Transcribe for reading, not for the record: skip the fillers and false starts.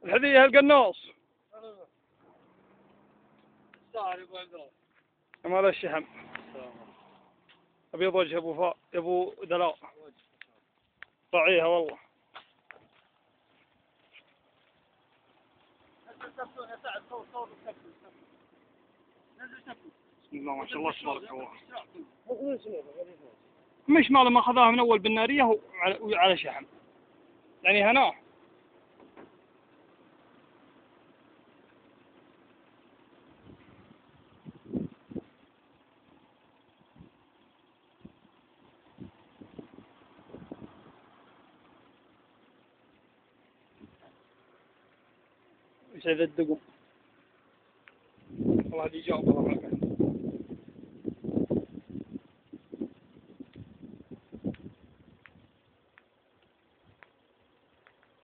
الهدية القناص. مال الشحم. أبيض وجه أبو أبو دلاء. راعيها والله. بسم الله ما شاء الله تبارك الله. مش ماله ما أخذها من أول بالنارية وعلى شحم. يعني هنا. يسعد الدقم. والله هذه جاوبة.